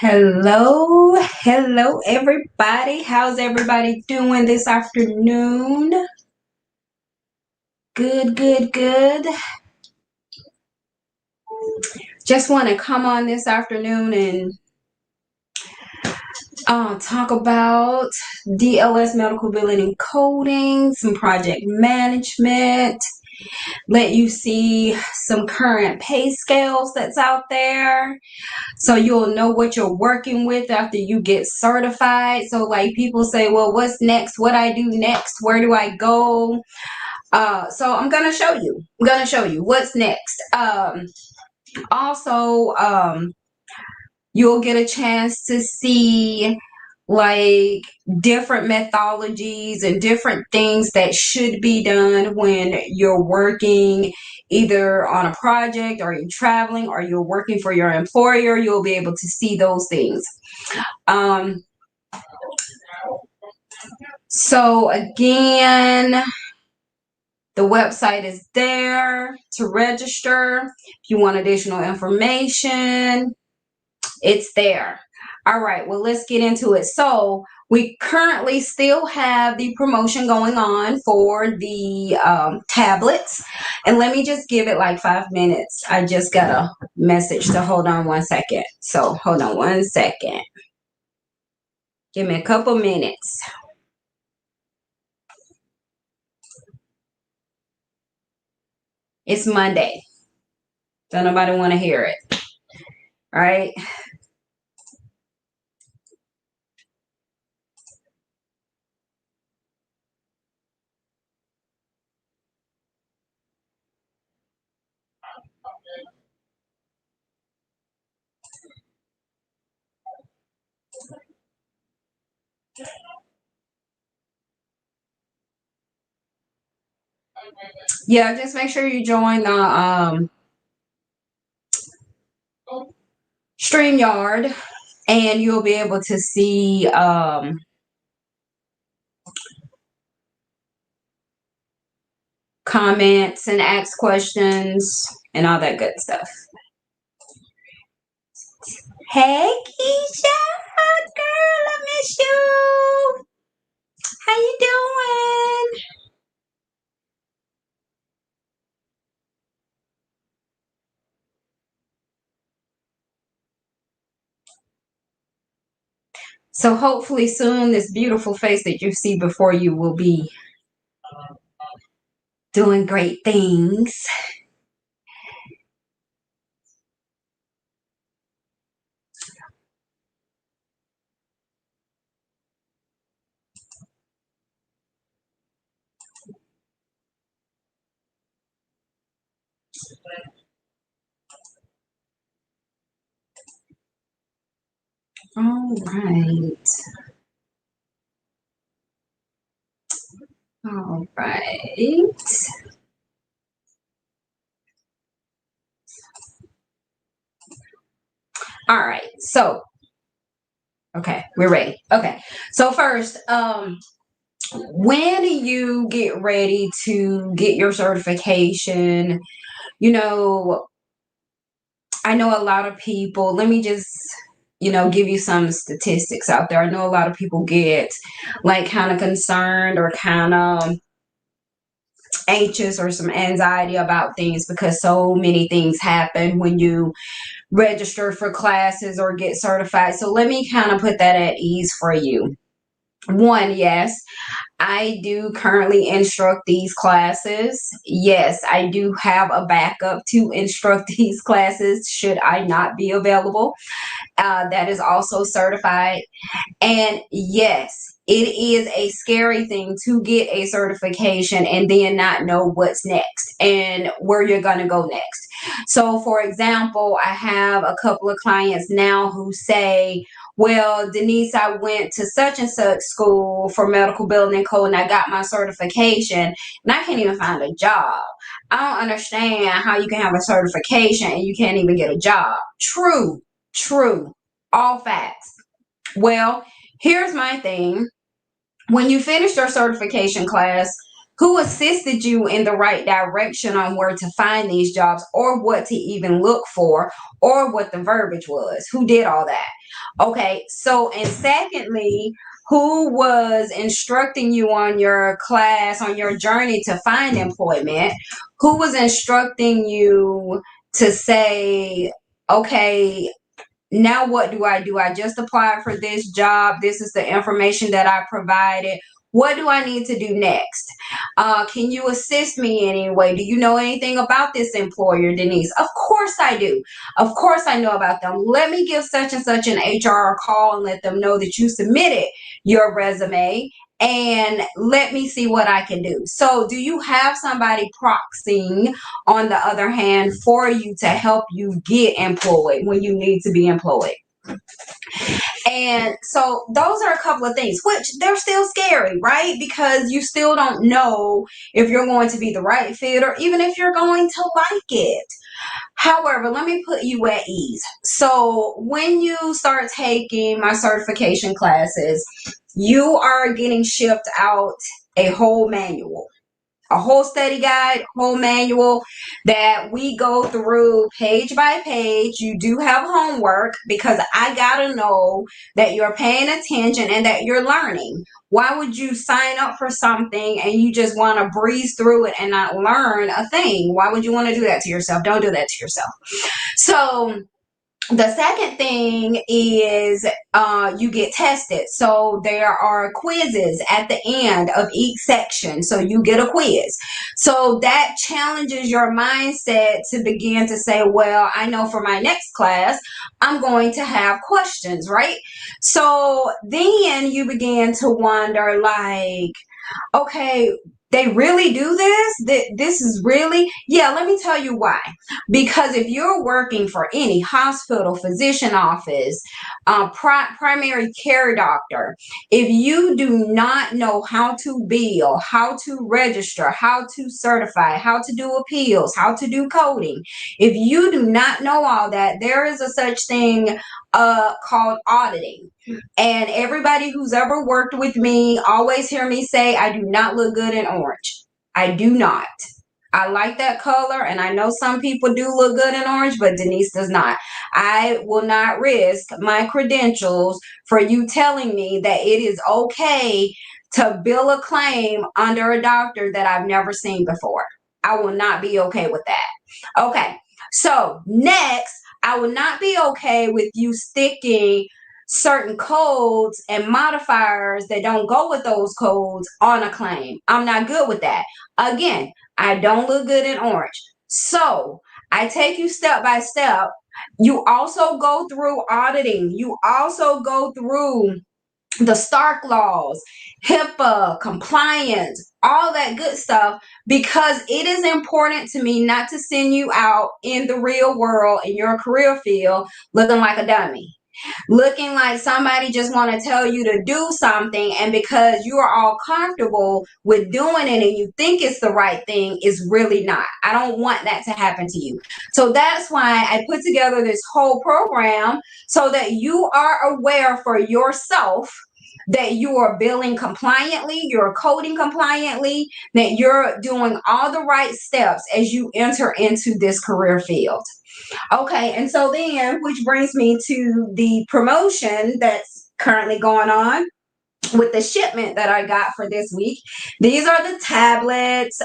Hello everybody. How's everybody doing this afternoon? Good. Just want to come on this afternoon and talk about DLS medical billing and coding, some project management, let you see some current pay scales that's out there. So you'll know what you're working with after you get certified. So like people say, well, what's next? What I do next? Where do I go? So I'm going to show you. I'm going to show you what's next. Also, you'll get a chance to see like different methodologies and different things that should be done when you're working either on a project or you're traveling or you're working for your employer. You'll be able to see those things. So again, the website is there to register. If you want additional information, it's there. All right, well, let's get into it. So we currently still have the promotion going on for the tablets. And let me just give it like 5 minutes. I just got a message to hold on 1 second. So hold on 1 second. Give me a couple minutes. It's Monday. Don't nobody want to hear it. All right. Yeah, just make sure you join the StreamYard and you'll be able to see comments and ask questions and all that good stuff. Hey, Keisha, girl, I miss you. How you doing? So hopefully soon this beautiful face that you see before you will be doing great things. All right. All right. All right. So, okay, we're ready. Okay. So first, when you get ready to get your certification, you know, I know a lot of people, let me just, give you some statistics out there. I know a lot of people get like kind of concerned or kind of anxious or some anxiety about things because so many things happen when you register for classes or get certified. So let me kind of put that at ease for you. One, yes, I do currently instruct these classes. Yes, I do have a backup to instruct these classes should I not be available. That is also certified. And yes, it is a scary thing to get a certification and then not know what's next and where you're going to go next. So, for example, I have a couple of clients now who say, well, Denise, I went to such and such school for medical billing and code and I got my certification and I can't even find a job. I don't understand how you can have a certification and you can't even get a job. True. All facts. Well, here's my thing. When you finish your certification class, Who assisted you in the right direction on where to find these jobs or what to even look for or what the verbiage was? Who did all that? Okay, so and secondly, who was instructing you on your class, on your journey to find employment? Who was instructing you to say, okay, now what do? I just applied for this job. This is the information that I provided. What do I need to do next? Can you assist me in any way? Do you know anything about this employer, Denise? Of course I do. Of course I know about them. Let me give such and such an HR a call and let them know that you submitted your resume and let me see what I can do. So do you have somebody proxying on the other hand for you to help you get employed when you need to be employed? And so those are a couple of things, which they're still scary, right? Because you still don't know if you're going to be the right fit or even if you're going to like it. However, let me put you at ease. So when you start taking my certification classes, you are getting shipped out a whole manual, a whole study guide, whole manual that we go through page by page. You do have homework because I gotta know that you're paying attention and that you're learning. Why would you sign up for something and you just want to breeze through it and not learn a thing? Why would you want to do that to yourself? Don't do that to yourself. So the second thing is you get tested. So there are quizzes at the end of each section. So you get a quiz. So that challenges your mindset to begin to say, well, I know for my next class, I'm going to have questions, right? So then you begin to wonder like, okay, they really do this? This is really, yeah, let me tell you why. Because if you're working for any hospital, physician office, primary care doctor, if you do not know how to bill, how to register, how to certify, how to do appeals, how to do coding, if you do not know all that, there is a such thing called auditing. And everybody who's ever worked with me always hear me say, I do not look good in orange. I do not. I like that color, and I know some people do look good in orange, but Denise does not. I will not risk my credentials for you telling me that it is okay to bill a claim under a doctor that I've never seen before. I will not be okay with that. Okay, so next, I will not be okay with you sticking certain codes and modifiers that don't go with those codes on a claim. I'm not good with that. Again, I don't look good in orange. So I take you step by step. You also go through auditing. You also go through the Stark laws, HIPAA, compliance, all that good stuff, because it is important to me not to send you out in the real world in your career field looking like a dummy, looking like somebody just want to tell you to do something, and because you are all comfortable with doing it and you think it's the right thing, is really not. I don't want that to happen to you. So that's why I put together this whole program so that you are aware for yourself that you are billing compliantly, you're coding compliantly, that you're doing all the right steps as you enter into this career field. Okay, and so then, which brings me to the promotion that's currently going on with the shipment that I got for this week. These are the tablets,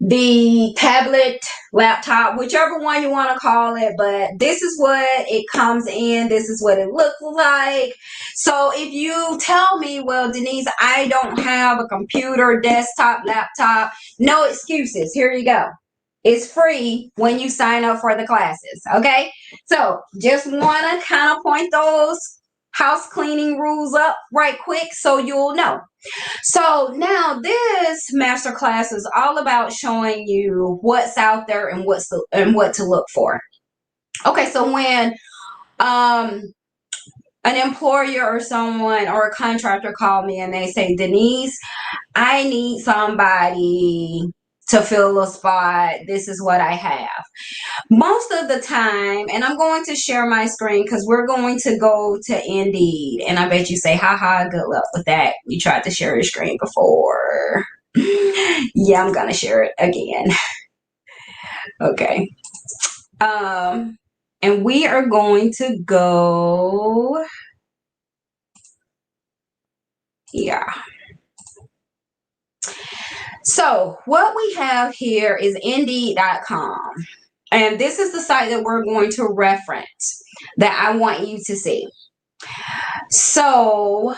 the tablet, laptop, whichever one you want to call it, but this is what it comes in. This is what it looks like. So if you tell me, well, Denise, I don't have a computer, desktop, laptop, no excuses. Here you go. It's free when you sign up for the classes. Okay. So just want to kind of point those house cleaning rules up right quick so you'll know. So now this masterclass is all about showing you what's out there and what to look for. Okay. So when, an employer or someone or a contractor call me and they say, Denise, I need somebody to fill a spot. This is what I have. Most of the time, and I'm going to share my screen because we're going to go to Indeed. And I bet you say, haha, good luck with that. You tried to share your screen before. Yeah, I'm gonna share it again. Okay. And we are going to go, yeah. So what we have here is Indeed.com. And this is the site that we're going to reference that I want you to see. So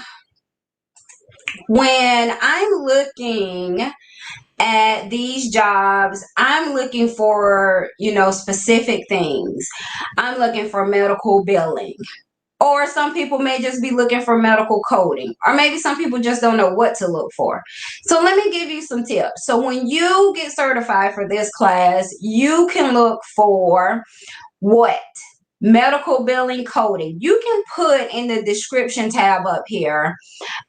when I'm looking at these jobs, I'm looking for, specific things. I'm looking for medical billing. Or some people may just be looking for medical coding. Or maybe some people just don't know what to look for. So let me give you some tips. So when you get certified for this class, you can look for what? Medical billing coding. You can put in the description tab up here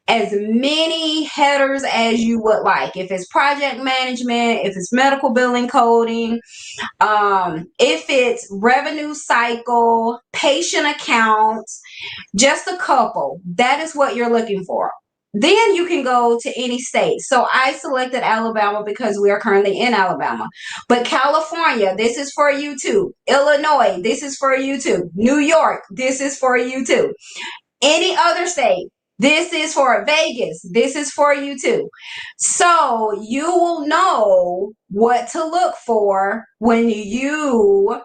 as many headers as you would like. If it's project management, if it's medical billing coding, if it's revenue cycle, patient accounts, just a couple. That is what you're looking for. Then you can go to any state. So I selected Alabama because we are currently in Alabama. But California, this is for you too. Illinois, this is for you too. New York, this is for you too. Any other state, this is for Vegas. This is for you too. So you will know what to look for when you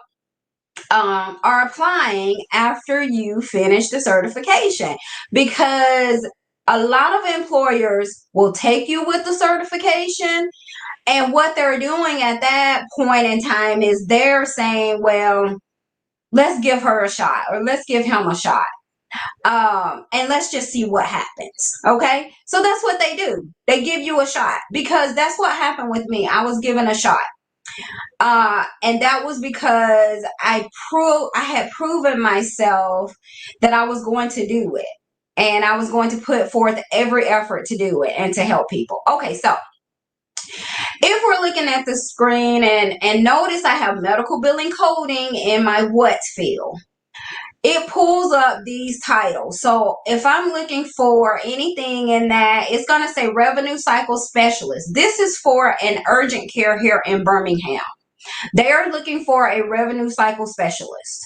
are applying after you finish the certification, because a lot of employers will take you with the certification, and what they're doing at that point in time is they're saying, well, let's give her a shot, or let's give him a shot. And let's just see what happens. Okay. So that's what they do. They give you a shot, because that's what happened with me. I was given a shot. And that was because I had proven myself that I was going to do it, and I was going to put forth every effort to do it and to help people. Okay. So if we're looking at the screen and notice I have medical billing coding in my what field, it pulls up these titles. So if I'm looking for anything in that, it's going to say revenue cycle specialist. This is for an urgent care here in Birmingham. They are looking for a revenue cycle specialist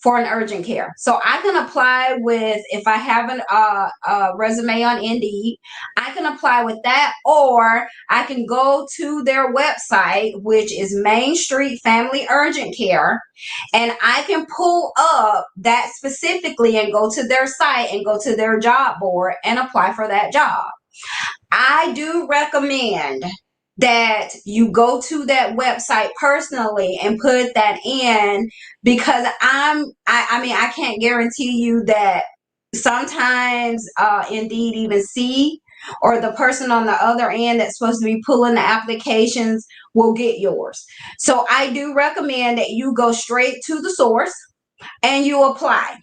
for an urgent care. So I can apply with, if I have a resume on Indeed, I can apply with that, or I can go to their website, which is Main Street Family Urgent Care, and I can pull up that specifically and go to their site and go to their job board and apply for that job. I do recommend that you go to that website personally and put that in, because I can't guarantee you that sometimes Indeed even see, or the person on the other end that's supposed to be pulling the applications will get yours. So I do recommend that you go straight to the source and you apply.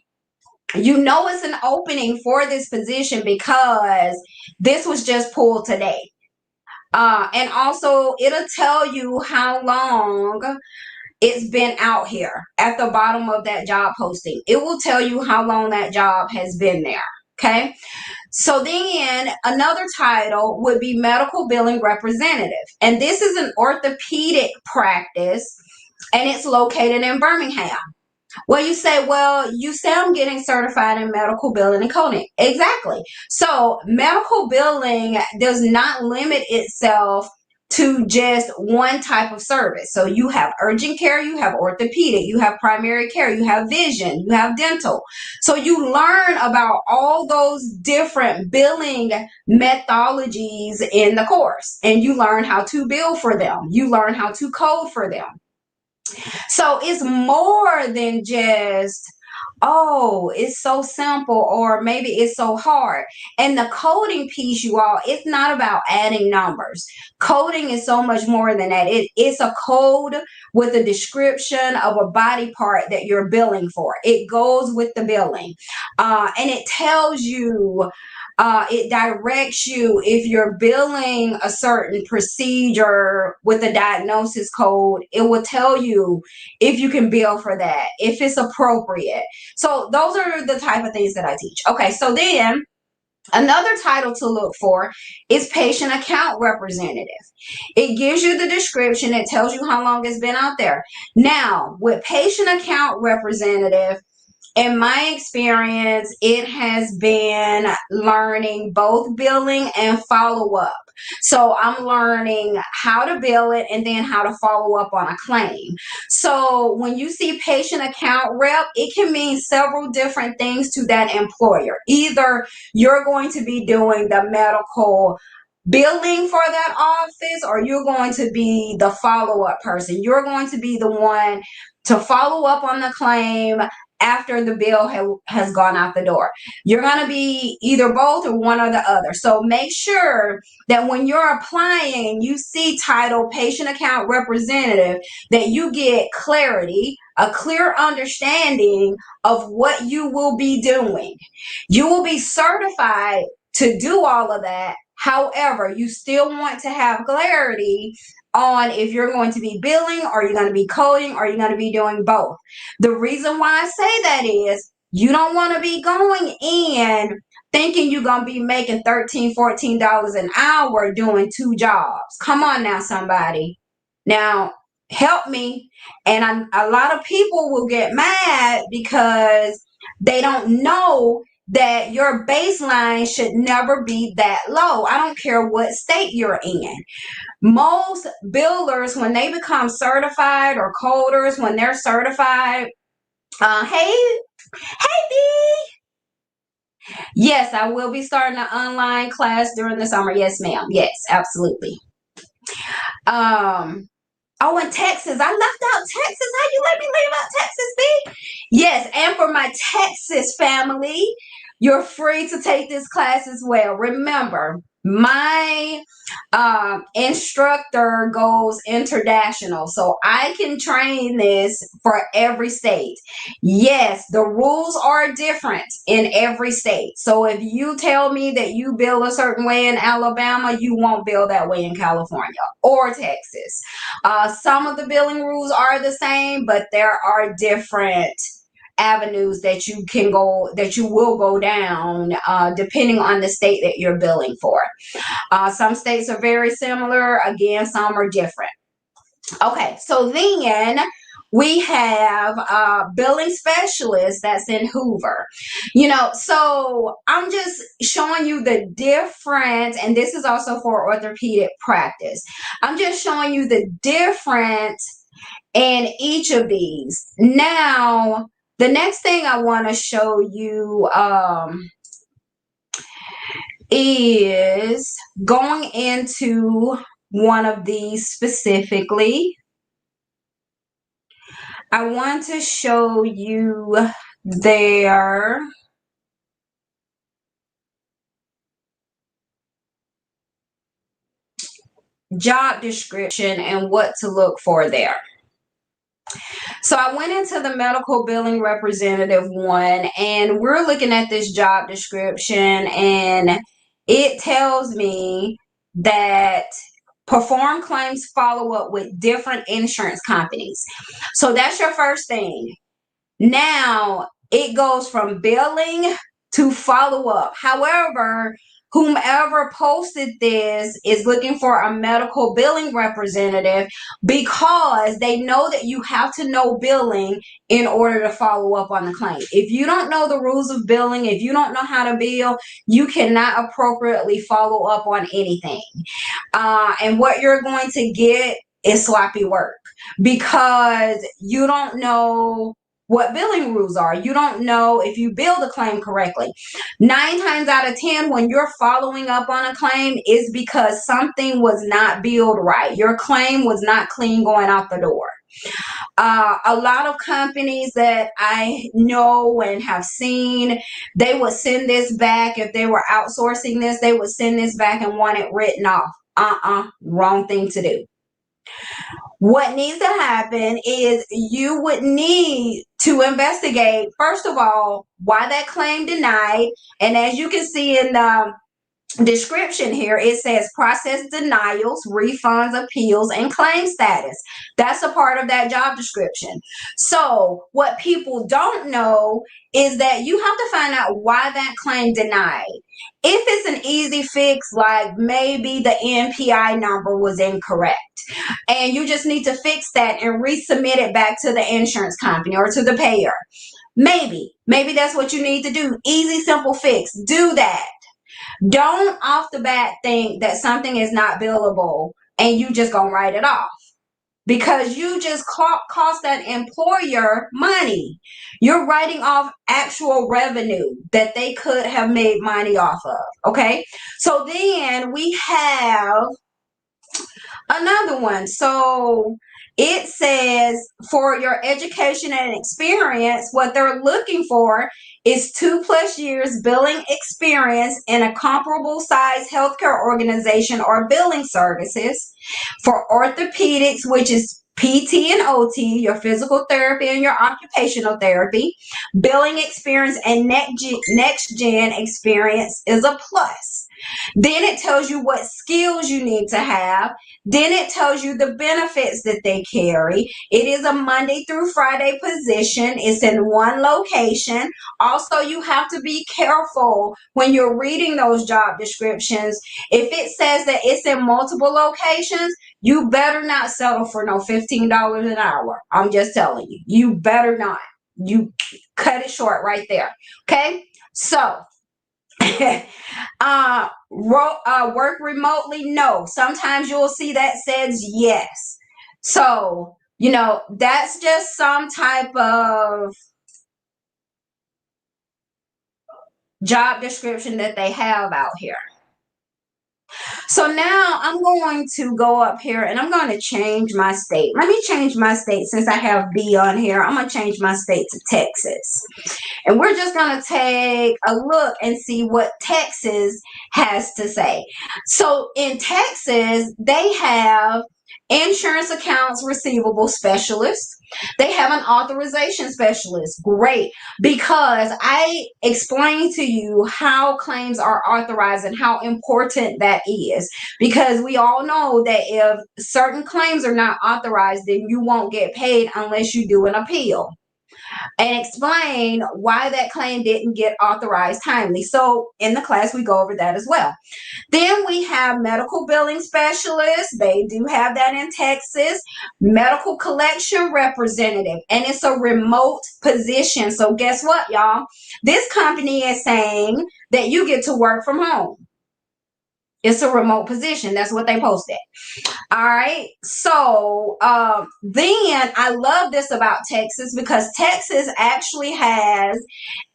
You know it's an opening for this position because this was just pulled today. And also, it'll tell you how long it's been out here at the bottom of that job posting. It will tell you how long that job has been there. Okay. So then another title would be medical billing representative. And this is an orthopedic practice, and it's located in Birmingham. Well, you say, I'm getting certified in medical billing and coding. Exactly. So medical billing does not limit itself to just one type of service. So you have urgent care, you have orthopedic, you have primary care, you have vision, you have dental. So you learn about all those different billing methodologies in the course, and you learn how to bill for them. You learn how to code for them. So it's more than just, oh, it's so simple, or maybe it's so hard. And the coding piece, you all, it's not about adding numbers. Coding is so much more than that. It's a code with a description of a body part that you're billing for. It goes with the billing. And it tells you, it directs you if you're billing a certain procedure with a diagnosis code. It will tell you if you can bill for that, if it's appropriate. So those are the type of things that I teach. Okay, so then Another title to look for is patient account representative. It gives you the description. It tells you how long it's been out there. Now, with patient account representative, in my experience, it has been learning both billing and follow up. So I'm learning how to bill it and then how to follow up on a claim. So when you see patient account rep, it can mean several different things to that employer. Either you're going to be doing the medical billing for that office, or you're going to be the follow-up person. You're going to be the one to follow up on the claim after the bill has gone out the door. You're going to be either both or one or the other. So make sure that when you're applying and you see title patient account representative, that you get clarity, a clear understanding of what you will be doing. You will be certified to do all of that. However, you still want to have clarity on if you're going to be billing, or you're going to be coding, or you're going to be doing both. The reason why I say that is you don't want to be going in thinking you're going to be making $13, $14 an hour doing two jobs. Come on now, somebody. Now, help me. And a lot of people will get mad because they don't know that your baseline should never be that low. I don't care what state you're in. Most billers, when they become certified, or coders, when they're certified, hey B, yes, I will be starting an online class during the summer. Yes, ma'am. Yes, absolutely. Oh, and Texas. I left out Texas. How you let me leave out Texas, B? Yes, and for my Texas family, you're free to take this class as well. Remember, my instructor goes international, so I can train this for every state. Yes, the rules are different in every state. So if you tell me that you bill a certain way in Alabama, you won't bill that way in California or Texas. Some of the billing rules are the same, but there are different avenues that you will go down depending on the state that you're billing for. Some states are very similar. Again, some are different. Okay, so then we have billing specialist that's in Hoover. So I'm just showing you the difference, and this is also for orthopedic practice. I'm just showing you the difference in each of these. Now, the next thing I want to show you is going into one of these specifically. I want to show you their job description and what to look for there. So I went into the medical billing representative one, and we're looking at this job description, and it tells me that perform claims follow up with different insurance companies. So that's your first thing. Now it goes from billing to follow up. However, whomever posted this is looking for a medical billing representative because they know that you have to know billing in order to follow up on the claim. If you don't know the rules of billing, if you don't know how to bill, you cannot appropriately follow up on anything. And what you're going to get is sloppy work because you don't know what billing rules are. You don't know if you bill the claim correctly. 9 times out of 10, when you're following up on a claim, is because something was not billed right. Your claim was not clean going out the door. A lot of companies that I know and have seen, they would send this back. If they were outsourcing this, they would send this back and want it written off. Wrong thing to do. What needs to happen is you would need to investigate, first of all, why that claim denied. And as you can see in description here, it says process denials, refunds, appeals, and claim status. That's a part of that job description. So what people don't know is that you have to find out why that claim denied. If it's an easy fix, like maybe the NPI number was incorrect and you just need to fix that and resubmit it back to the insurance company or to the payer, maybe that's what you need to do. Easy, simple fix. Do that. Don't off the bat think that something is not billable and you just gonna write it off, because you just cost that employer money. You're writing off actual revenue that they could have made money off of. Okay, so then we have another one. So it says for your education and experience, what they're looking for is 2+ years billing experience in a comparable size healthcare organization or billing services. For orthopedics, which is PT and OT, your physical therapy and your occupational therapy, billing experience and next gen experience is a plus. Then it tells you what skills you need to have. Then it tells you the benefits that they carry. It is a Monday through Friday position. It's in one location. Also, you have to be careful when you're reading those job descriptions. If it says that it's in multiple locations, you better not settle for no $15 an hour. I'm just telling you. You better not. You cut it short right there. Okay? So, work remotely? No. Sometimes you'll see that says yes. So, that's just some type of job description that they have out here. So now I'm going to go up here and I'm going to change my state. Let me change my state since I have B on here. I'm going to change my state to Texas. And we're just going to take a look and see what Texas has to say. So in Texas, they have insurance accounts receivable specialist. They have an authorization specialist. Great. Because I explained to you how claims are authorized and how important that is. Because we all know that if certain claims are not authorized, then you won't get paid unless you do an appeal and explain why that claim didn't get authorized timely. So in the class, we go over that as well. Then we have medical billing specialists. They do have that in Texas. Medical collection representative. And it's a remote position. So guess what, y'all? This company is saying that you get to work from home. It's a remote position. That's what they posted. All right. So then I love this about Texas because Texas actually has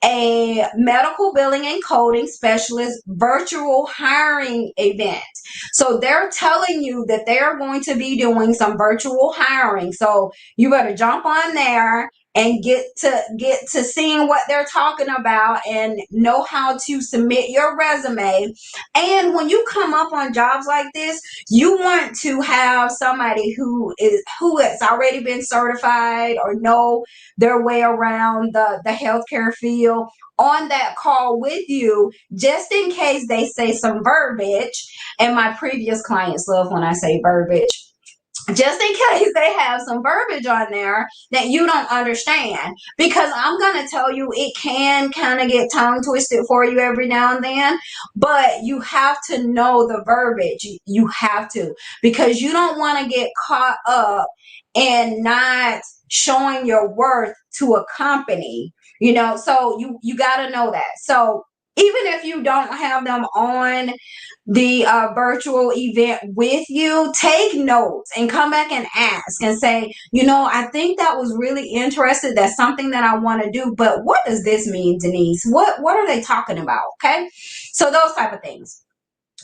a medical billing and coding specialist virtual hiring event. So they're telling you that they're going to be doing some virtual hiring. So you better jump on there and get to seeing what they're talking about and know how to submit your resume. And when you come up on jobs like this, you want to have somebody who has already been certified or know their way around the healthcare field on that call with you, just in case they say some verbiage. And my previous clients love when I say verbiage. Just in case they have some verbiage on there that you don't understand. Because I'm going to tell you, it can kind of get tongue twisted for you every now and then. But you have to know the verbiage. You have to. Because you don't want to get caught up in not showing your worth to a company. So you got to know that. So even if you don't have them on the virtual event with you, take notes and come back and ask and say, I think that was really interesting. That's something that I want to do. But what does this mean, Denise? What are they talking about? Okay. So those type of things.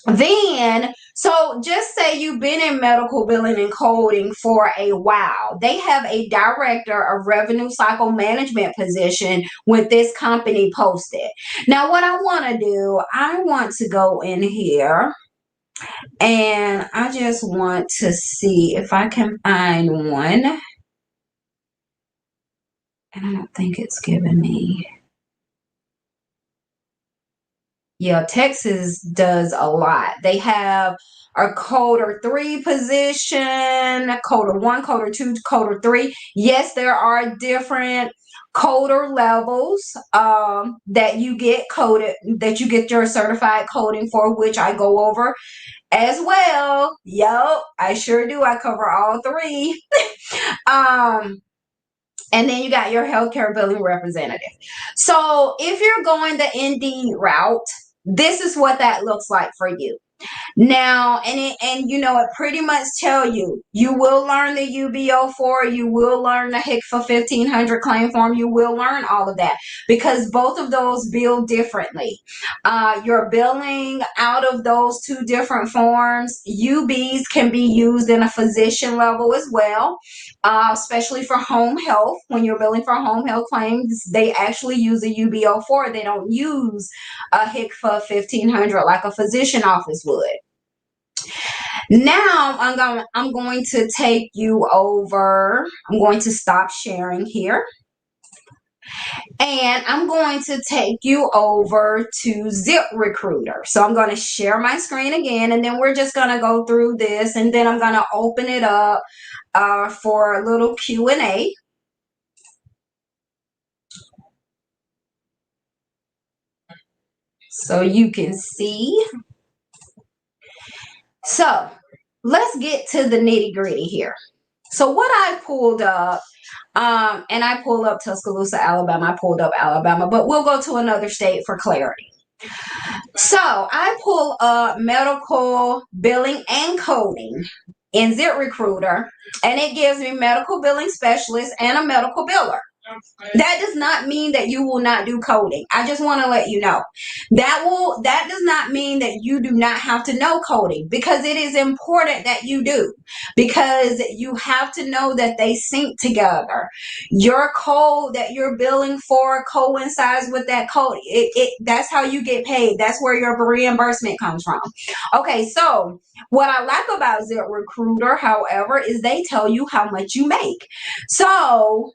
Then, so just say you've been in medical billing and coding for a while. They have a director of revenue cycle management position with this company posted. Now, what I want to do, I want to go in here and I just want to see if I can find one. And I don't think it's giving me. Yeah, Texas does a lot. They have a coder 3 position, coder 1, coder 2, coder 3. Yes, there are different coder levels that you get coded, that you get your certified coding for, which I go over as well. Yup, I sure do. I cover all 3. um and then you got your healthcare billing representative. So if you're going the ND route, this is what that looks like for you. Now, it pretty much tell you will learn the UBO4, you will learn the HICFA 1500 claim form, you will learn all of that because both of those bill differently. You're billing out of those 2 different forms. UBs can be used in a physician level as well, especially for home health. When you're billing for home health claims, they actually use a UBO4. They don't use a HICFA 1500 like a physician office would. Now I'm going to take you over. I'm going to stop sharing here. And I'm going to take you over to ZipRecruiter. So I'm going to share my screen again, and then we're just going to go through this, and then I'm going to open it up for a little Q&A. So you can see. So let's get to the nitty gritty here. So what I pulled up, and I pulled up Tuscaloosa, Alabama. I pulled up Alabama, but we'll go to another state for clarity. So I pull up medical billing and coding in ZipRecruiter, and it gives me medical billing specialist and a medical biller. That does not mean that you will not do coding. I just want to let you know that does not mean that you do not have to know coding, because it is important that you do, because you have to know that they sync together. Your code that you're billing for coincides with that code. That's how you get paid. That's where your reimbursement comes from. Okay, so what I like about ZipRecruiter, however, is they tell you how much you make. So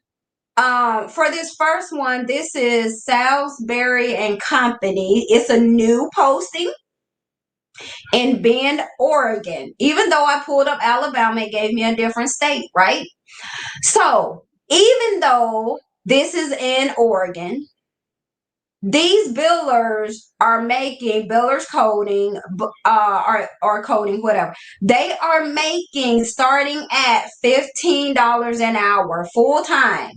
for this first one, this is Salisbury and Company. It's a new posting in Bend, Oregon. Even though I pulled up Alabama, it gave me a different state, right? So even though this is in Oregon, these billers are making billers coding or coding, whatever. They are making starting at $15 an hour full time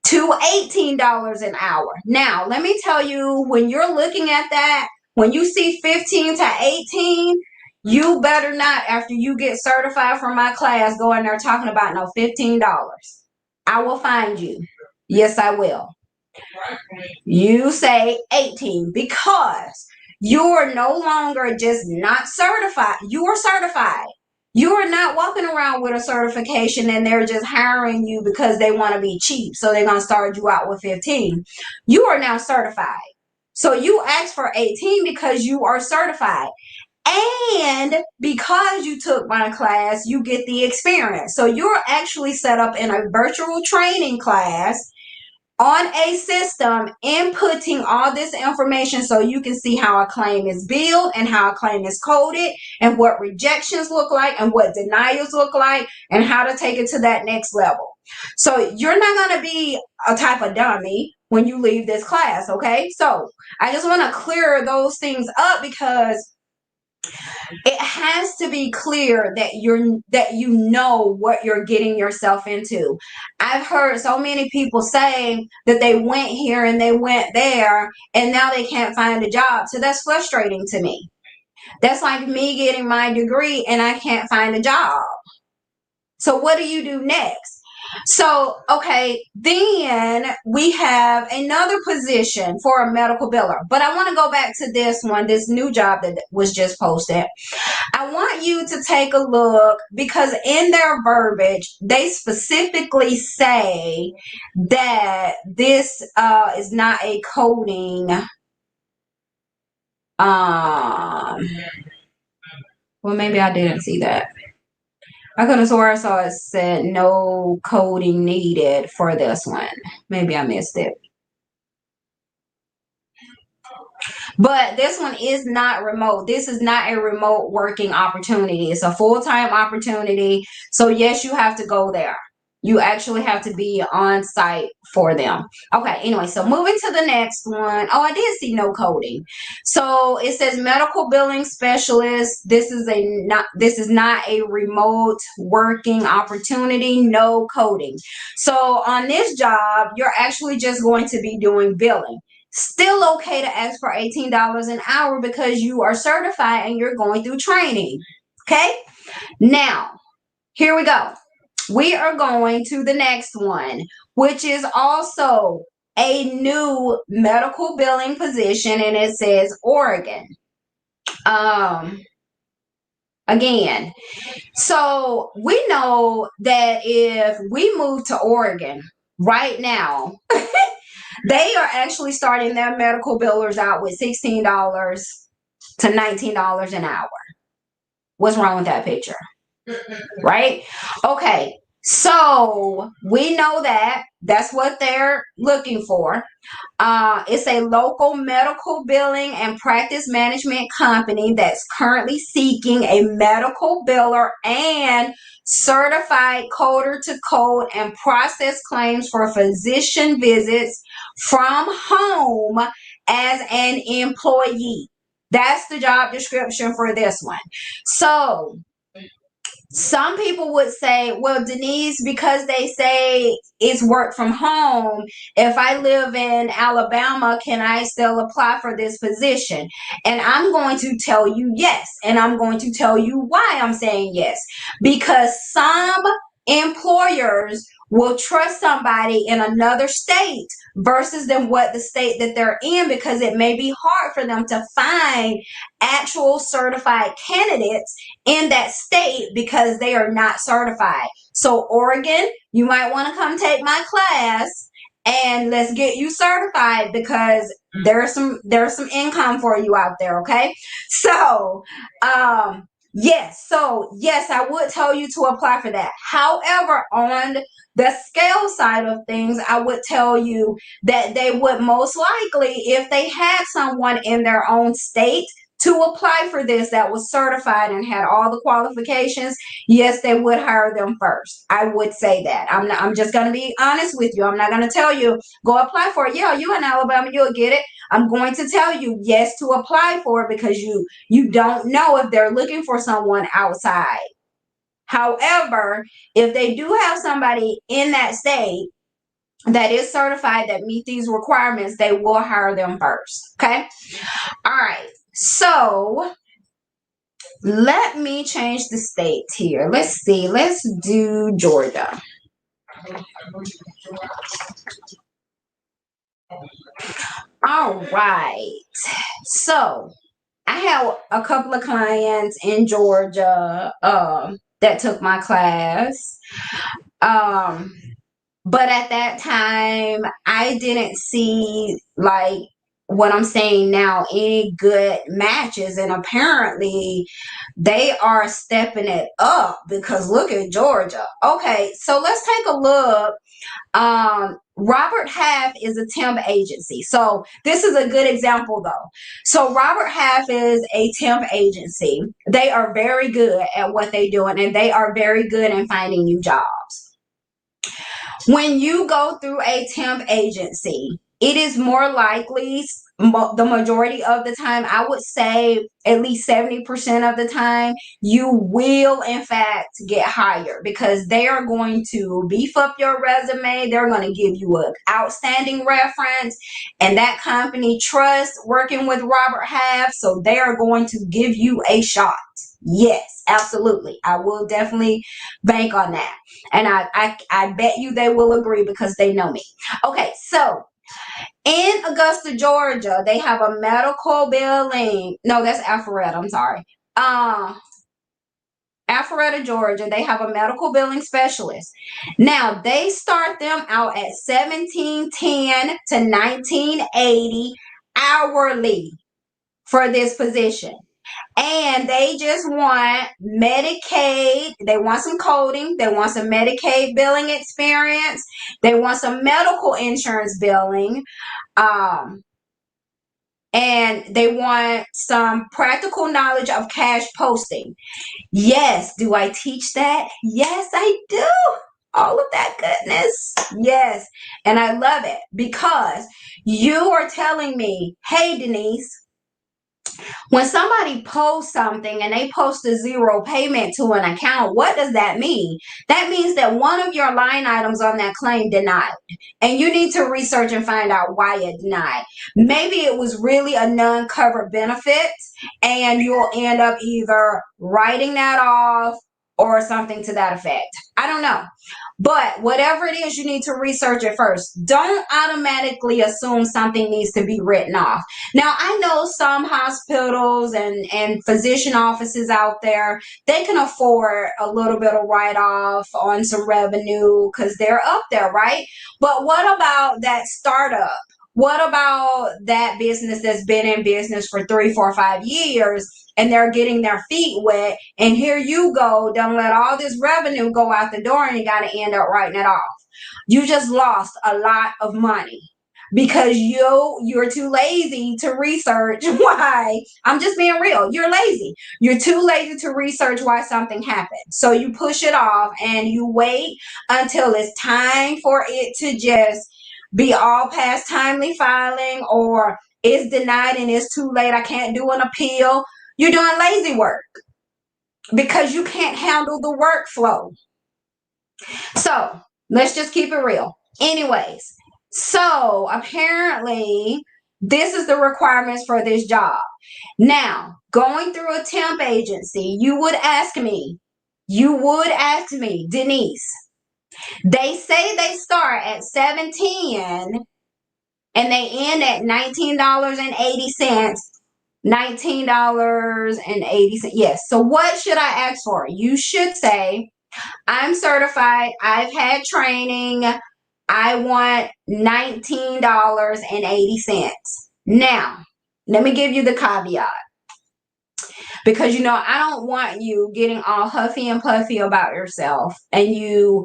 to $18 an hour. Now, let me tell you, when you're looking at that, when you see 15 to 18, you better not, after you get certified from my class, go in there talking about no $15. I will find you. Yes, I will. You say 18 because you're no longer just not certified. You are certified. You are not walking around with a certification and they're just hiring you because they want to be cheap. So they're going to start you out with 15. You are now certified. So you ask for 18 because you are certified. And because you took my class, you get the experience. So you're actually set up in a virtual training class on a system, inputting all this information so you can see how a claim is billed and how a claim is coded and what rejections look like and what denials look like and how to take it to that next level. So you're not going to be a type of dummy when you leave this class, okay? So I just want to clear those things up, because it has to be clear that you know what you're getting yourself into. I've heard so many people say that they went here and they went there and now they can't find a job. So that's frustrating to me. That's like me getting my degree and I can't find a job. So what do you do next? So, okay, then we have another position for a medical biller. But I want to go back to this one, this new job that was just posted. I want you to take a look, because in their verbiage, they specifically say that this is not a coding. Well, maybe I didn't see that. I could have swore I saw it said no coding needed for this one. Maybe I missed it. But this one is not remote. This is not a remote working opportunity. It's a full-time opportunity. So yes, you have to go there. You actually have to be on site for them. Okay, anyway, so moving to the next one. Oh, I did see no coding. So it says medical billing specialist. This is not a remote working opportunity, no coding. So on this job, you're actually just going to be doing billing. Still okay to ask for $18 an hour because you are certified and you're going through training. Okay? Now, here we go. We are going to the next one, which is also a new medical billing position, and it says Oregon. Again, so we know that if we move to Oregon right now, they are actually starting their medical billers out with $16 to $19 an hour. What's wrong with that picture? Right? Okay. So we know that that's what they're looking for. It's a local medical billing and practice management company that's currently seeking a medical biller and certified coder to code and process claims for physician visits from home as an employee. That's the job description for this one. So some people would say, well, Denise, because they say it's work from home, if I live in Alabama, can I still apply for this position? And I'm going to tell you yes. And I'm going to tell you why I'm saying yes. Because some employers will trust somebody in another state versus than what the state that they're in, because it may be hard for them to find actual certified candidates in that state because they are not certified. So Oregon, you might want to come take my class and let's get you certified, because there's some income for you out there. Okay. So yes, I would tell you to apply for that. However, on the scale side of things, I would tell you that they would most likely, if they had someone in their own state to apply for this that was certified and had all the qualifications, yes, they would hire them first. I would say that. I'm just going to be honest with you. I'm not going to tell you, go apply for it. Yeah, you in Alabama, you'll get it. I'm going to tell you yes to apply for it, because you don't know if they're looking for someone outside. However, if they do have somebody in that state that is certified that meet these requirements, they will hire them first. Okay. All right. So let me change the states here. Let's see. Let's do Georgia. All right. So I have a couple of clients in Georgia that took my class. But at that time, I didn't see, like what I'm saying now, any good matches. And apparently they are stepping it up, because look at Georgia. Okay, so let's take a look. Robert Half is a temp agency. So this is a good example though. So Robert Half is a temp agency. They are very good at what they're doing, and they are very good in finding new jobs. When you go through a temp agency, it is more likely, the majority of the time, I would say at least 70% of the time, you will in fact get hired, because they are going to beef up your resume. They're going to give you an outstanding reference, and that company trusts working with Robert Half, so they are going to give you a shot. Yes, absolutely. I will definitely bank on that. And I bet you they will agree, because they know me. Okay, so in Augusta, Georgia, they have a medical billing. No, that's Alpharetta. I'm sorry. Alpharetta, Georgia, they have a medical billing specialist. Now, they start them out at $17.10 to $19.80 hourly for this position. And they just want Medicaid. They want some coding. They want some Medicaid billing experience. They want some medical insurance billing. And and they want some practical knowledge of cash posting. Yes. Do I teach that? Yes, I do. All of that goodness. Yes. And I love it because you are telling me, hey, Denise, when somebody posts something and they post a zero payment to an account, what does that mean? That means that one of your line items on that claim denied. And you need to research and find out why it denied. Maybe it was really a non-covered benefit, and you'll end up either writing that off or something to that effect. I don't know. But whatever it is, you need to research it first. Don't automatically assume something needs to be written off. Now, I know some hospitals and physician offices out there, they can afford a little bit of write-off on some revenue because they're up there, right? But what about that startup? What about that business that's been in business for 3, 4, 5 years and they're getting their feet wet, and here you go, don't let all this revenue go out the door and you got to end up writing it off. You just lost a lot of money because you're too lazy to research why. I'm just being real. You're lazy. You're too lazy to research why something happened. So you push it off and you wait until it's time for it to just be all past timely filing, or it's denied and it's too late, I can't do an appeal. You're doing lazy work because you can't handle the workflow. So let's just keep it real. Anyways, so apparently this is the requirements for this job. Now, going through a temp agency, you would ask me, Denise, they say they start at $17 and they end at $19.80. $19.80. Yes. So what should I ask for? You should say, I'm certified. I've had training. I want $19.80. Now, let me give you the caveat. Because, I don't want you getting all huffy and puffy about yourself, and you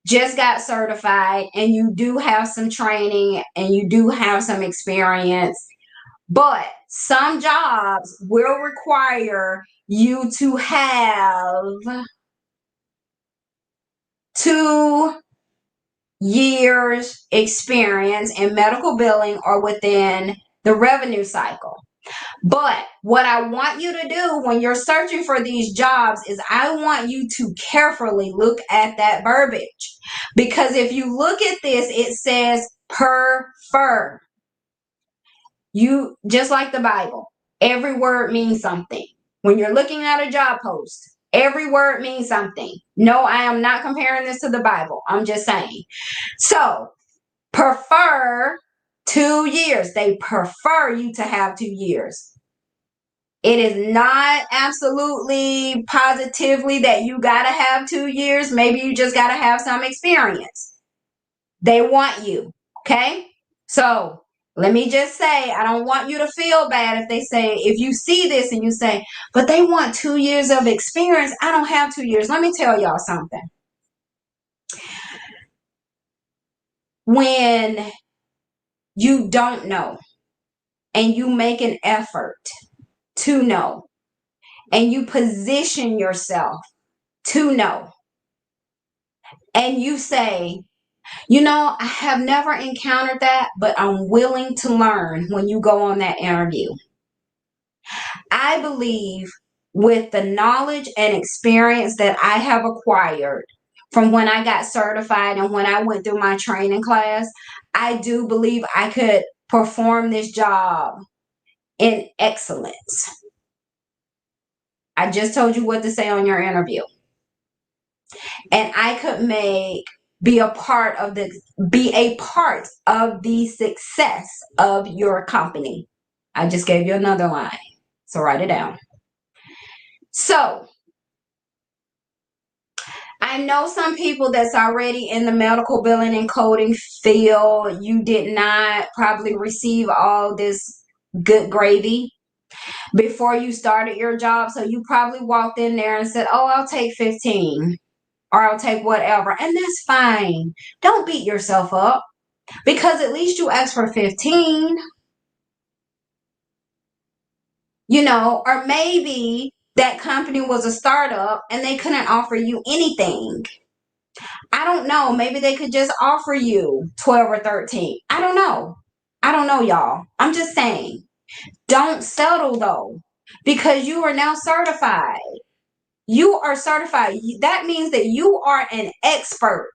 just got certified and you do have some training and you do have some experience. But some jobs will require you to have 2 years experience in medical billing or within the revenue cycle. But what I want you to do when you're searching for these jobs is I want you to carefully look at that verbiage. Because if you look at this, it says prefer. You, just like the Bible, every word means something. When you're looking at a job post, every word means something. No, I am not comparing this to the Bible. I'm just saying. So, prefer 2 years. They prefer you to have 2 years. It is not absolutely positively that you got to have 2 years. Maybe you just got to have some experience. They want you. Okay? So, let me just say, I don't want you to feel bad if you see this and you say, but they want 2 years of experience. I don't have 2 years. Let me tell y'all something. When you don't know and you make an effort to know and you position yourself to know and you say, I have never encountered that, but I'm willing to learn when you go on that interview. I believe with the knowledge and experience that I have acquired from when I got certified and when I went through my training class, I do believe I could perform this job in excellence. I just told you what to say on your interview. And I could be a part of the success of your company. I just gave you another line. So write it down. So I know some people that's already in the medical billing and coding field, you did not probably receive all this good gravy before you started your job. So you probably walked in there and said, oh, I'll take 15 or I'll take whatever. And that's fine. Don't beat yourself up because at least you asked for 15. or maybe that company was a startup and they couldn't offer you anything. I don't know. Maybe they could just offer you 12 or 13. I don't know. I don't know, y'all. I'm just saying. Don't settle though, because you are now certified. You are certified. That means that you are an expert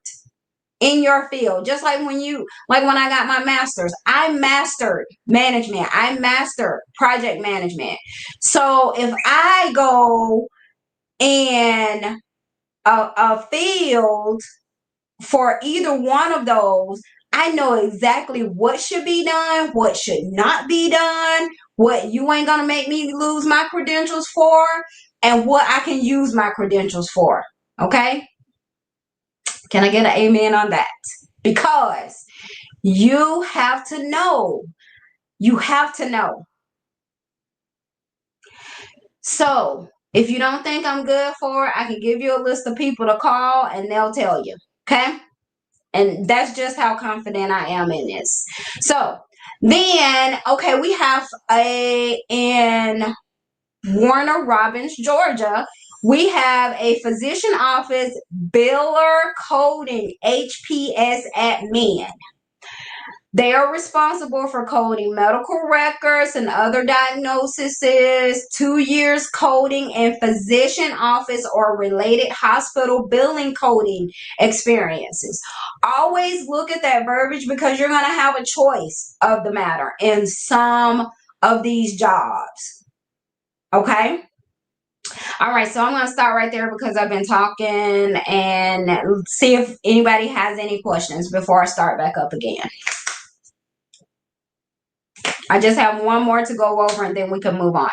in your field. Just like when I got my master's, I mastered management. I mastered project management. So if I go in a field for either one of those, I know exactly what should be done, what should not be done, what you ain't gonna make me lose my credentials for, and what I can use my credentials for. Okay? Can I get an amen on that? Because you have to know. You have to know. So if you don't think I'm good for it, I can give you a list of people to call and they'll tell you. Okay? And that's just how confident I am in this. So then, okay, we have in Warner Robins, Georgia, we have a physician office biller coding HPS admin. They are responsible for coding medical records and other diagnoses, 2 years coding and physician office or related hospital billing coding experiences. Always look at that verbiage because you're going to have a choice of the matter in some of these jobs. Okay? All right, so I'm going to start right there because I've been talking and see if anybody has any questions before I start back up again. I just have one more to go over and then we can move on.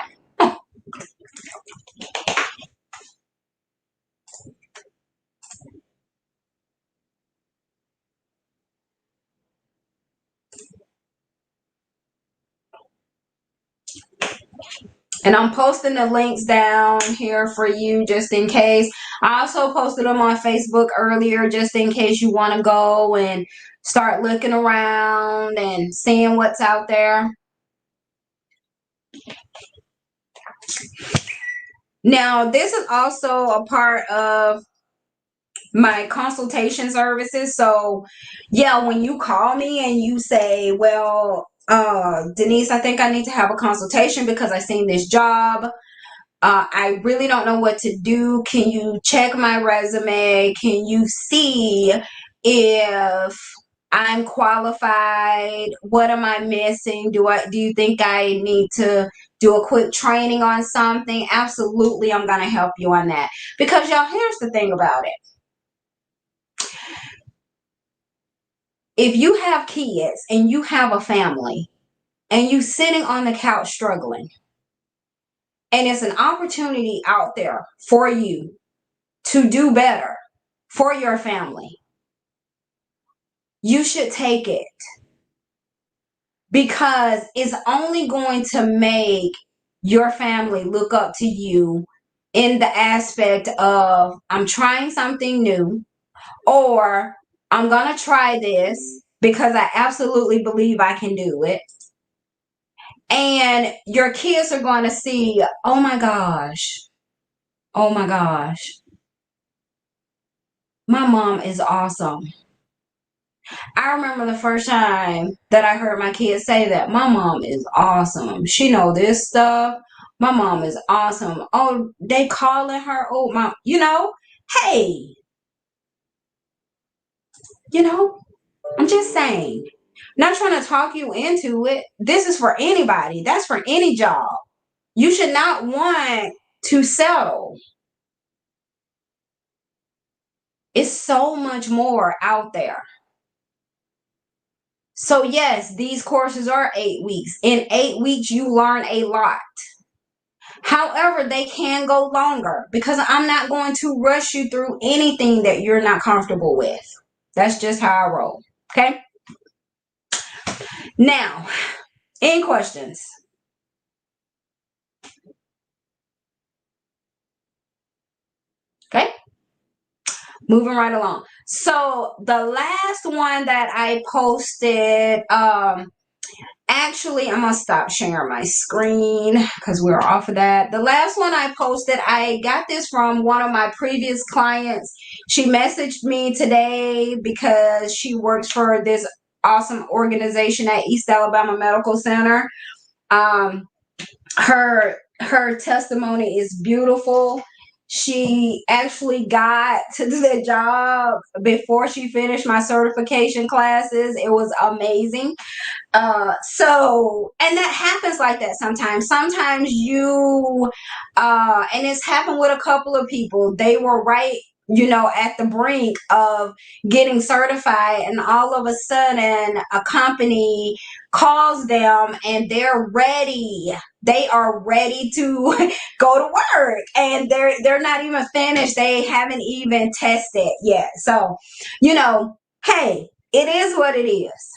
And I'm posting the links down here for you just in case. I also posted them on Facebook earlier just in case you want to go and start looking around and seeing what's out there. Now, this is also a part of my consultation services. So, yeah, when you call me and you say, well, Denise, I think I need to have a consultation because I seen this job. I really don't know what to do. Can you check my resume? Can you see if I'm qualified? What am I missing? Do you think I need to do a quick training on something? Absolutely, I'm going to help you on that. Because y'all, here's the thing about it. If you have kids and you have a family and you sitting on the couch struggling, and it's an opportunity out there for you to do better for your family, you should take it, because it's only going to make your family look up to you in the aspect of, I'm trying something new, or I'm going to try this because I absolutely believe I can do it. And your kids are going to see, oh my gosh, my mom is awesome. I remember the first time that I heard my kids say that, my mom is awesome. She know this stuff. My mom is awesome. Oh, they calling her old mom. Hey, I'm just saying. Not trying to talk you into it. This is for anybody. That's for any job. You should not want to settle. It's so much more out there. So yes, these courses are 8 weeks. In 8 weeks, you learn a lot. However, they can go longer because I'm not going to rush you through anything that you're not comfortable with. That's just how I roll. Okay. Now, any questions? Okay. Moving right along. So the last one that I posted, Actually, I'm gonna stop sharing my screen because we're off of that. The last one I posted, I got this from one of my previous clients. She messaged me today because she works for this awesome organization at East Alabama Medical Center. Um, her testimony is beautiful. She actually got to the job before she finished my certification classes. It was amazing. And that happens like that sometimes. Sometimes and it's happened with a couple of people. They were right, at the brink of getting certified, and all of a sudden a company calls them and they're ready. They are ready to go to work, and they're not even finished. They haven't even tested yet. So, hey, it is what it is.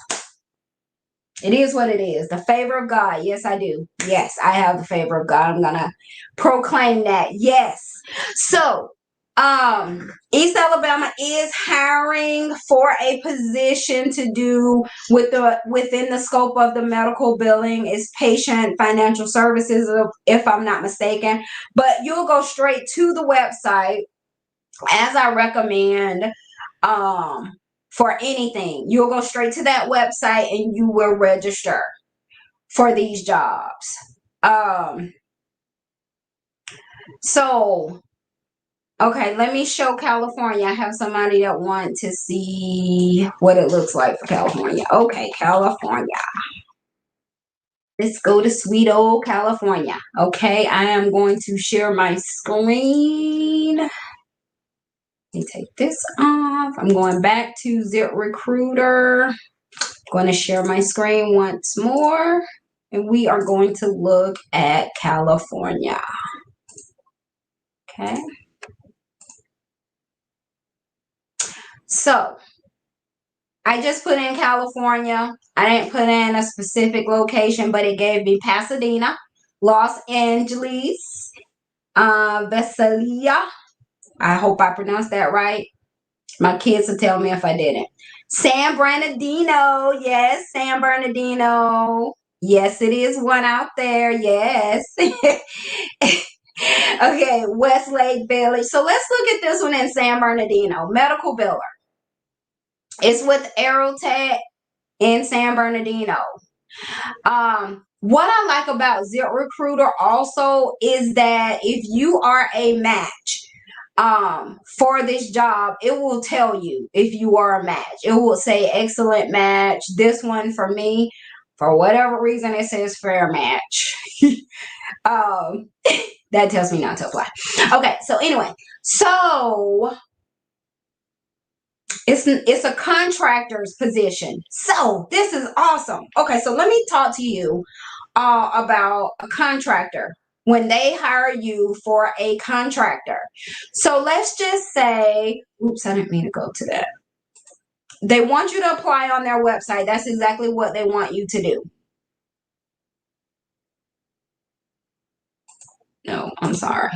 It is what it is. The favor of God. Yes, I do. Yes, I have the favor of God. I'm going to proclaim that. Yes. So, East Alabama is hiring for a position to do within the scope of the medical billing is patient financial services, if I'm not mistaken. But you'll go straight to the website, as I recommend. For anything, you'll go straight to that website and you will register for these jobs. Okay, let me show California. I have somebody that wants to see what it looks like for California. Okay, California. Let's go to sweet old California. Okay, I am going to share my screen. Let me take this off. I'm going back to ZipRecruiter. Going to share my screen once more, and we are going to look at California. Okay. So I just put in California. I didn't put in a specific location, but it gave me Pasadena, Los Angeles, Visalia. I hope I pronounced that right. My kids will tell me if I didn't. San Bernardino. Yes, San Bernardino. Yes, it is one out there. Yes. Okay, Westlake Village. So let's look at this one in San Bernardino. Medical biller. It's with Aerotech in San Bernardino. What I like about ZipRecruiter also is that if you are a match for this job, it will tell you if you are a match. It will say excellent match. This one for me, for whatever reason, it says fair match. That tells me not to apply. Okay, so anyway, so it's a contractor's position. So this is awesome. Okay, so let me talk to you about a contractor when they hire you for a contractor. So let's just say, oops, I didn't mean to go to that. They want you to apply on their website. That's exactly what they want you to do. No, I'm sorry.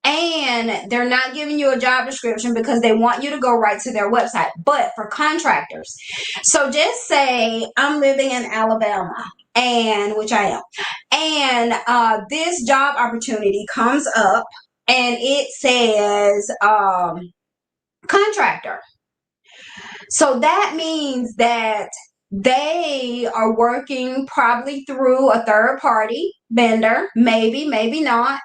And they're not giving you a job description because they want you to go right to their website. But for contractors, so just say I'm living in Alabama, and which I am, and this job opportunity comes up and it says contractor. So that means that they are working probably through a third party vendor, maybe not,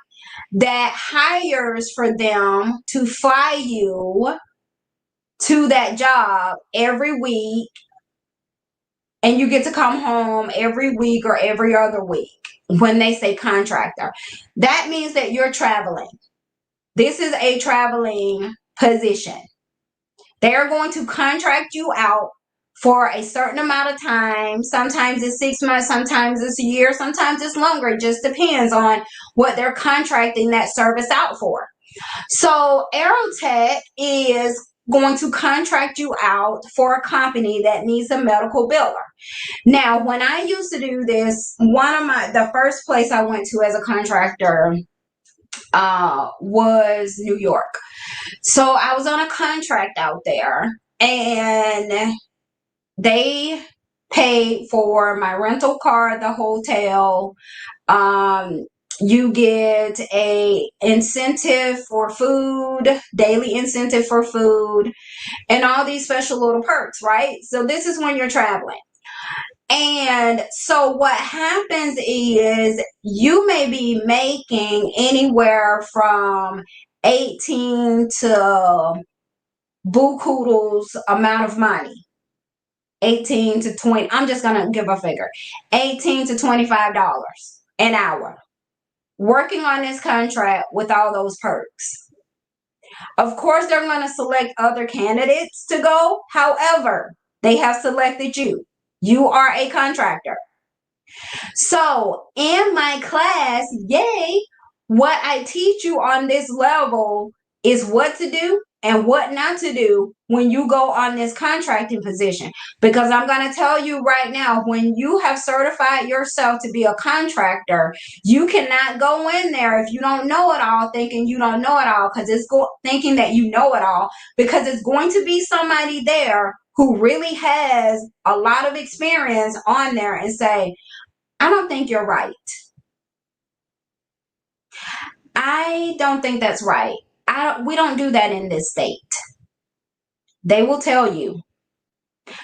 that hires for them to fly you to that job every week, and you get to come home every week or every other week. When they say contractor, that means that you're traveling. This is a traveling position. They're going to contract you out for a certain amount of time. Sometimes it's 6 months, sometimes it's a year, sometimes it's longer. It just depends on what they're contracting that service out for. So Aerotech is going to contract you out for a company that needs a medical biller. Now, when I used to do this, the first place I went to as a contractor was New York. So I was on a contract out there, and they paid for my rental car, the hotel. You get a incentive for food, daily incentive for food, and all these special little perks, right? So this is when you're traveling. And so what happens is you may be making anywhere from 18 to bukudos amount of money. 18 to 20. I'm just going to give a figure. 18 to $25 an hour working on this contract with all those perks. Of course, they're going to select other candidates to go. However, they have selected you. You are a contractor. So in my class, yay, what I teach you on this level is what to do and what not to do when you go on this contracting position. Because I'm going to tell you right now, when you have certified yourself to be a contractor, you cannot go in there if you don't know it all, thinking you don't know it all, because it's thinking that you know it all, because it's going to be somebody there who really has a lot of experience on there and say, I don't think you're right. I don't think that's right. We don't do that in this state. They will tell you.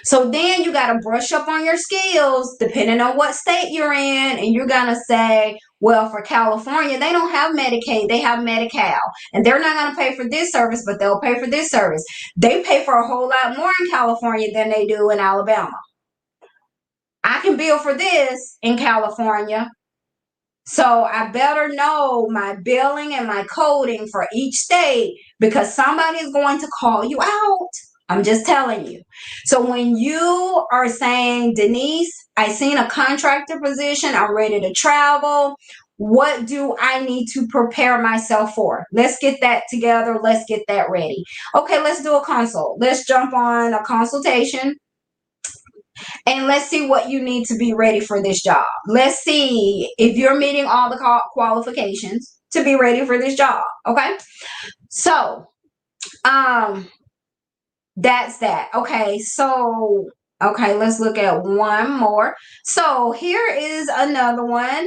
So then you got to brush up on your skills depending on what state you're in. And you're going to say, well, for California, they don't have Medicaid. They have Medi-Cal. And they're not going to pay for this service, but they'll pay for this service. They pay for a whole lot more in California than they do in Alabama. I can bill for this in California. So I better know my billing and my coding for each state, because somebody is going to call you out. I'm just telling you. So when you are saying, Denise, I seen a contractor position, I'm ready to travel, what do I need to prepare myself for? Let's get that together. Let's get that ready. Okay, let's do a consult. Let's jump on a consultation. And let's see what you need to be ready for this job. Let's see if you're meeting all the qualifications to be ready for this job. Okay. So, that's that. Okay. So, okay, let's look at one more. So here is another one.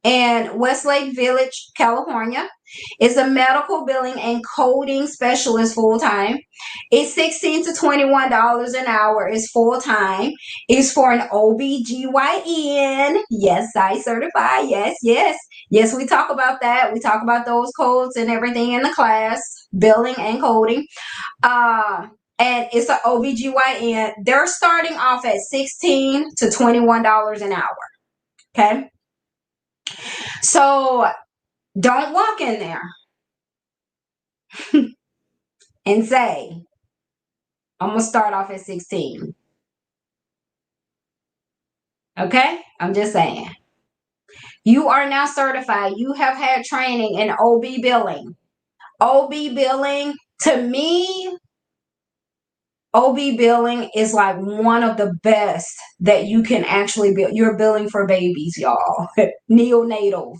In Westlake Village, California. It's a medical billing and coding specialist full-time. It's $16 to $21 an hour. It's full-time. It's for an OBGYN. Yes, I certify. Yes, yes. Yes, we talk about that. We talk about those codes and everything in the class, billing and coding. And it's an OBGYN. They're starting off at $16 to $21 an hour. Okay. So don't walk in there and say, I'm going to start off at 16. Okay? I'm just saying. You are now certified. You have had training in OB billing. OB billing, to me, OB billing is like one of the best that you can actually bill. You're billing for babies, y'all. Neonatals.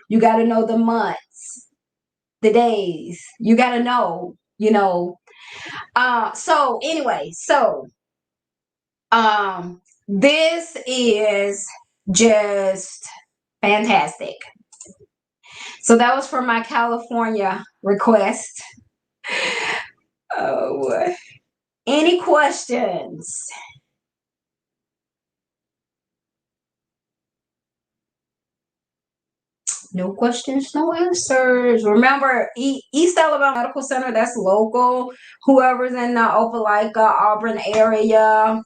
You got to know the months, the days. You got to know, So anyway, this is just fantastic. So that was for my California request. Oh, any questions? No questions, no answers. Remember, East Alabama Medical Center, that's local. Whoever's in the Opelika, Auburn area,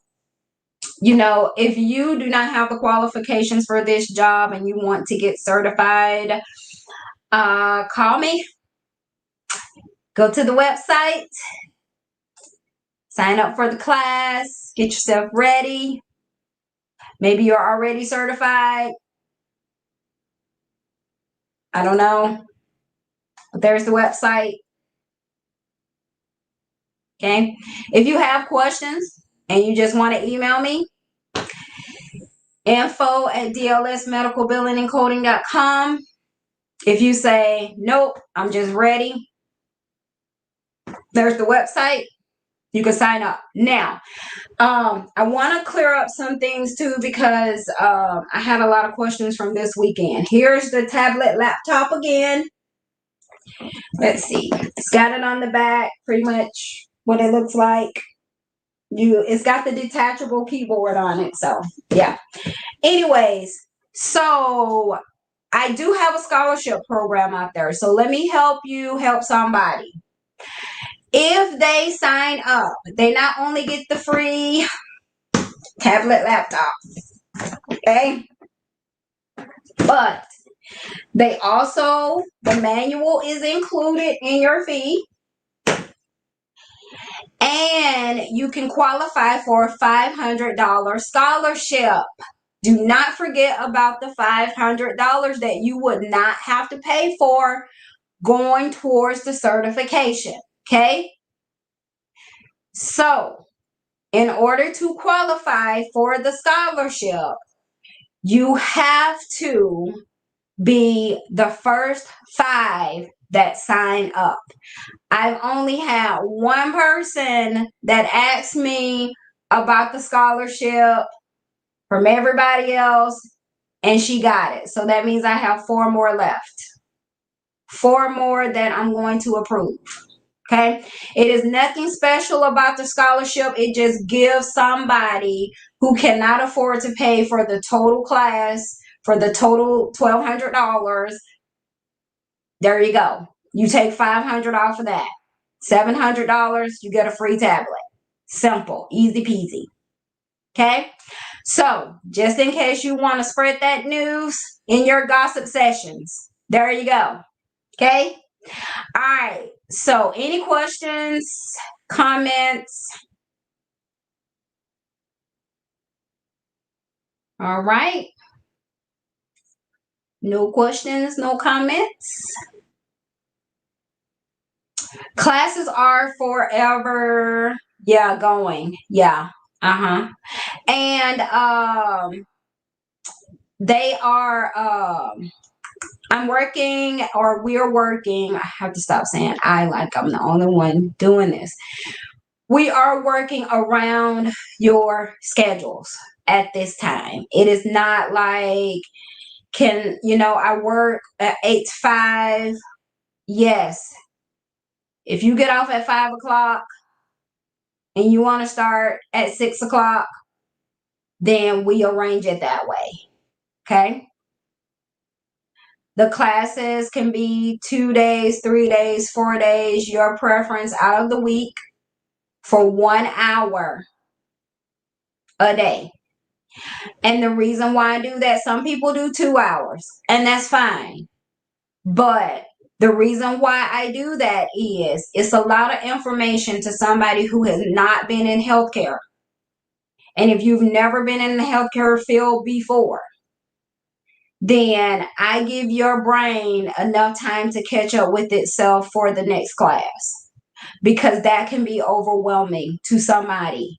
if you do not have the qualifications for this job and you want to get certified, call me. Go to the website. Sign up for the class. Get yourself ready. Maybe you're already certified. I don't know. But there's the website. Okay. If you have questions and you just want to email me, info@dlsmedicalbillingandcoding.com. If you say, nope, I'm just ready, there's the website. You can sign up. Now, I want to clear up some things too because I had a lot of questions from this weekend. Here's the tablet laptop again. Let's see. It's got it on the back, pretty much what it looks like. It's got the detachable keyboard on it. So, yeah. Anyways, so I do have a scholarship program out there. So let me help you help somebody. If they sign up, they not only get the free tablet laptop, okay? But they also, the manual is included in your fee. And you can qualify for a $500 scholarship. Do not forget about the $500 that you would not have to pay for going towards the certification. Okay? So, in order to qualify for the scholarship, you have to be the first 5 that sign up. I've only had one person that asked me about the scholarship from everybody else, and she got it. So that means I have 4 more left. 4 more that I'm going to approve. Okay? It is nothing special about the scholarship. It just gives somebody who cannot afford to pay for the total class, for the total $1,200. There you go. You take $500 off of that. $700, you get a free tablet. Simple, easy peasy. Okay? So, just in case you want to spread that news in your gossip sessions, there you go. Okay? All right. So, any questions, comments? All right. No questions, no comments. Classes are forever, yeah, going. Yeah. And they are I'm working, or we're working. I have to stop saying I like I'm the only one doing this. We are working around your schedules at this time. It is not like, I work at 8 to 5. Yes. If you get off at 5 o'clock and you want to start at 6 o'clock, then we arrange it that way. Okay? The classes can be 2 days, 3 days, 4 days, your preference, out of the week, for 1 hour a day. And the reason why I do that, some people do 2 hours, and that's fine. But the reason why I do that is it's a lot of information to somebody who has not been in healthcare. And if you've never been in the healthcare field before, then I give your brain enough time to catch up with itself for the next class, because that can be overwhelming to somebody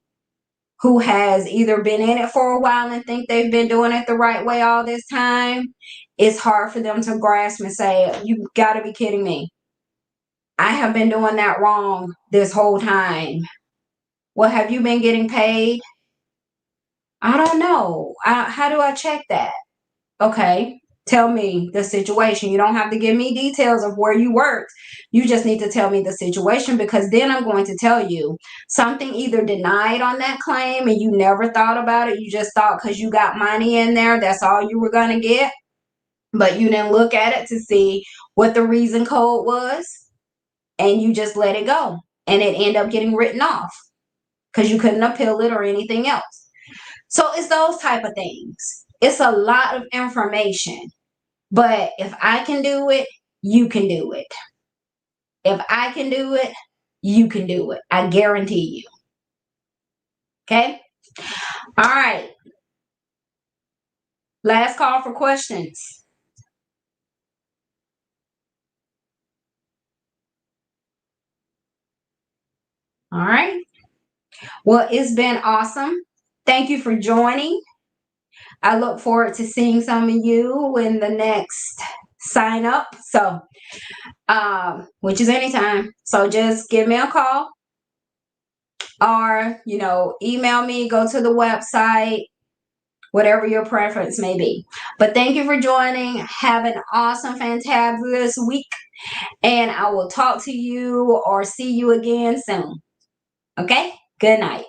who has either been in it for a while and think they've been doing it the right way all this time. It's hard for them to grasp and say, you got to be kidding me. I have been doing that wrong this whole time. Well, have you been getting paid? I don't know. How do I check that? Okay, tell me the situation. You don't have to give me details of where you worked. You just need to tell me the situation, because then I'm going to tell you something either denied on that claim and you never thought about it. You just thought because you got money in there, that's all you were going to get. But you didn't look at it to see what the reason code was, and you just let it go. And it ended up getting written off because you couldn't appeal it or anything else. So it's those type of things. It's a lot of information. But if I can do it, you can do it. If I can do it, you can do it. I guarantee you. Okay? All right. Last call for questions. All right. Well, it's been awesome. Thank you for joining. I look forward to seeing some of you in the next sign up. So, which is anytime. So just give me a call. or, email me, go to the website, whatever your preference may be. But thank you for joining. Have an awesome, fantabulous week. And I will talk to you or see you again soon. Okay? Good night.